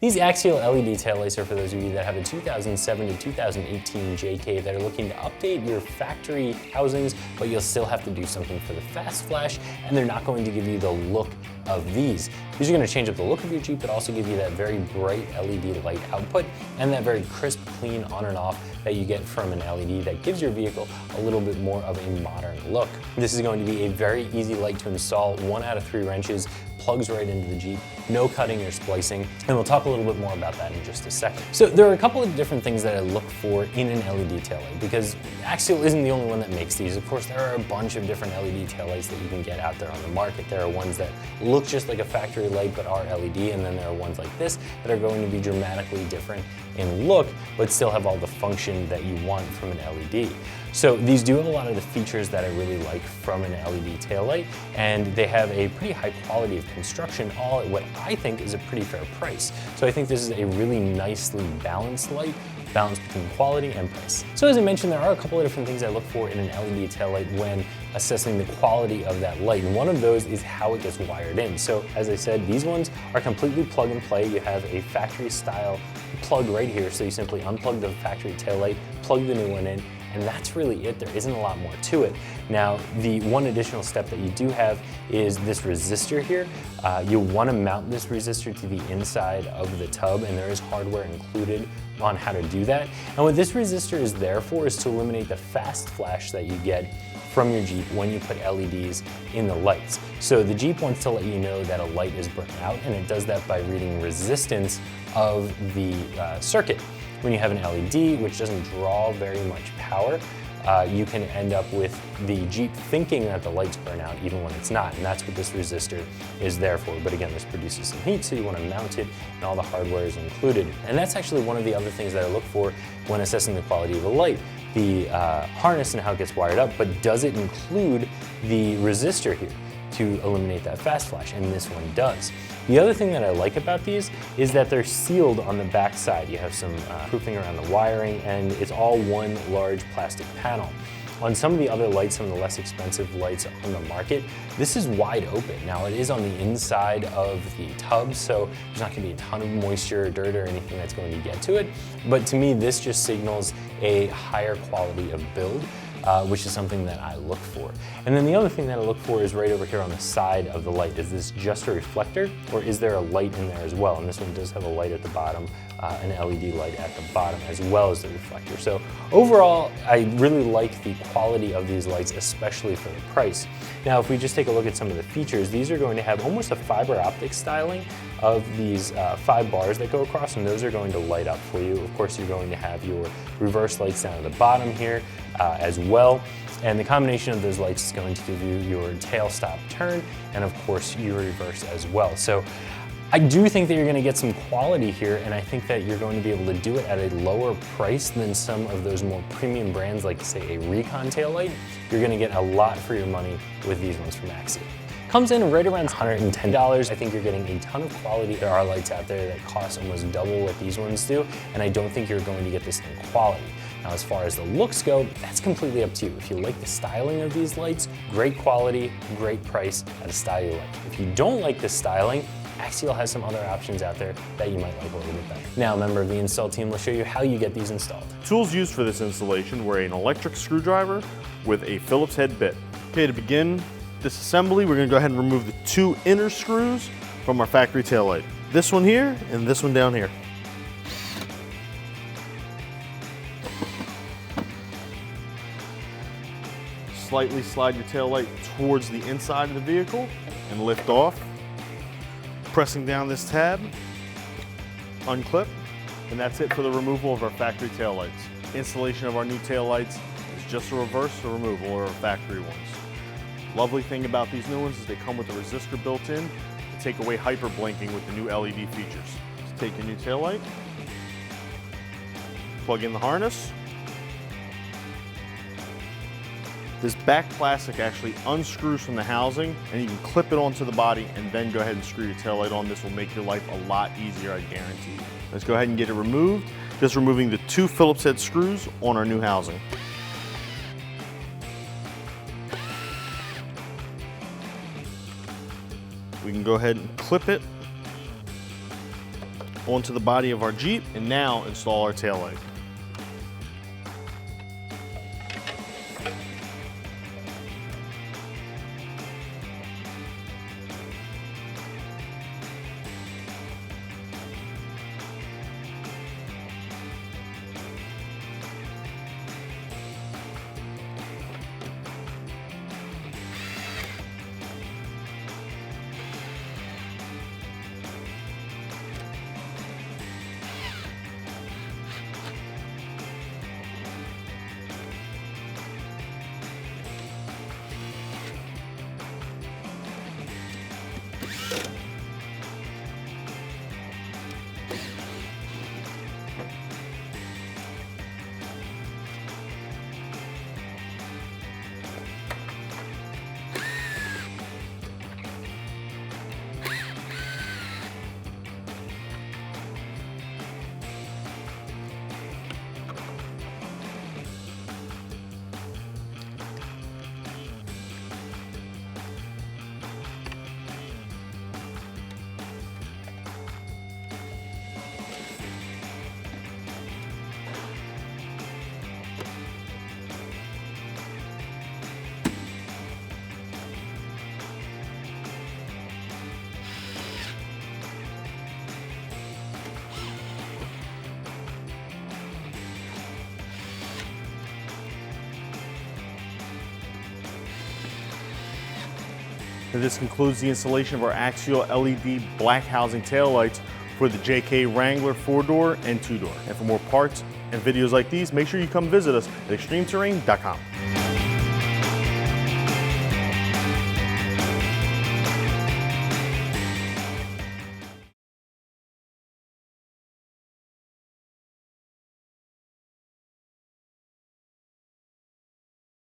These Axial LED taillights are for those of you that have a 2007 to 2018 JK that are looking to update your factory housings, but you'll still have to do something for the fast flash, and they're not going to give you the look of these. These are going to change up the look of your Jeep, but also give you that very bright LED light output and that very crisp, clean on and off that you get from an LED that gives your vehicle a little bit more of a modern look. This is going to be a very easy light to install, 1 out of 3 wrenches, plugs right into the Jeep, no cutting or splicing, and we'll talk a little bit more about that in just a second. So there are a couple of different things that I look for in an LED taillight, because Axial isn't the only one that makes these. Of course, there are a bunch of different LED taillights that you can get out there on the market. There are ones that look just like a factory light but are LED, and then there are ones like this that are going to be dramatically different in look but still have all the function that you want from an LED. So these do have a lot of the features that I really like from an LED taillight, and they have a pretty high quality of construction, all at what I think is a pretty fair price. So I think this is a really nicely balanced light, balance between quality and price. So as I mentioned, there are a couple of different things I look for in an LED taillight when assessing the quality of that light, and one of those is how it gets wired in. So as I said, these ones are completely plug and play. You have a factory style plug right here, so you simply unplug the factory taillight, plug the new one in, and that's really it. There isn't a lot more to it. Now, the one additional step that you do have is this resistor here. You'll want to mount this resistor to the inside of the tub, and there is hardware included on how to do that. And what this resistor is there for is to eliminate the fast flash that you get from your Jeep when you put LEDs in the lights. So the Jeep wants to let you know that a light is burnt out, and it does that by reading resistance of the circuit. When you have an LED, which doesn't draw very much power, you can end up with the Jeep thinking that the lights burn out even when it's not, and that's what this resistor is there for. But again, this produces some heat, so you want to mount it, and all the hardware is included. And that's actually one of the other things that I look for when assessing the quality of a light, the harness and how it gets wired up, but does it include the resistor here to eliminate that fast flash? And this one does. The other thing that I like about these is that they're sealed on the back side. You have some proofing around the wiring, and it's all one large plastic panel. On some of the other lights, some of the less expensive lights on the market, this is wide open. Now, it is on the inside of the tub, so there's not gonna be a ton of moisture or dirt or anything that's going to get to it. But to me, this just signals a higher quality of build, which is something that I look for. And then the other thing that I look for is right over here on the side of the light. Is this just a reflector, or is there a light in there as well? And this one does have a light at the bottom, an LED light at the bottom, as well as the reflector. So overall, I really like the quality of these lights, especially for the price. Now, if we just take a look at some of the features, these are going to have almost a fiber optic styling of these 5 bars that go across, and those are going to light up for you. Of course, you're going to have your reverse lights down at the bottom here as well. And the combination of those lights is going to give you your tail stop turn, and of course your reverse as well. So I do think that you're going to get some quality here, and I think that you're going to be able to do it at a lower price than some of those more premium brands like, say, a Recon taillight. You're going to get a lot for your money with these ones from Axial. Comes in right around $110. I think you're getting a ton of quality. There are lights out there that cost almost double what these ones do, and I don't think you're going to get the same quality. Now, as far as the looks go, that's completely up to you. If you like the styling of these lights, great quality, great price at a style you like. If you don't like this styling, Axial has some other options out there that you might like a little bit better. Now, a member of the install team will show you how you get these installed. Tools used for this installation were an electric screwdriver with a Phillips head bit. Okay, to begin this assembly, we're going to go ahead and remove the 2 inner screws from our factory taillight. This one here and this one down here. Slightly slide your taillight towards the inside of the vehicle and lift off. Pressing down this tab, unclip, and that's it for the removal of our factory taillights. Installation of our new taillights is just a reverse or removal of our factory ones. Lovely thing about these new ones is they come with a resistor built in to take away hyper blinking with the new LED features. So take your new taillight, plug in the harness. This back plastic actually unscrews from the housing, and you can clip it onto the body and then go ahead and screw your taillight on. This will make your life a lot easier, I guarantee. Let's go ahead and get it removed. Just removing the 2 Phillips head screws on our new housing. We can go ahead and clip it onto the body of our Jeep and now install our taillight. And this concludes the installation of our Axial LED black housing taillights for the JK Wrangler 4-door and 2-door. And for more parts and videos like these, make sure you come visit us at ExtremeTerrain.com.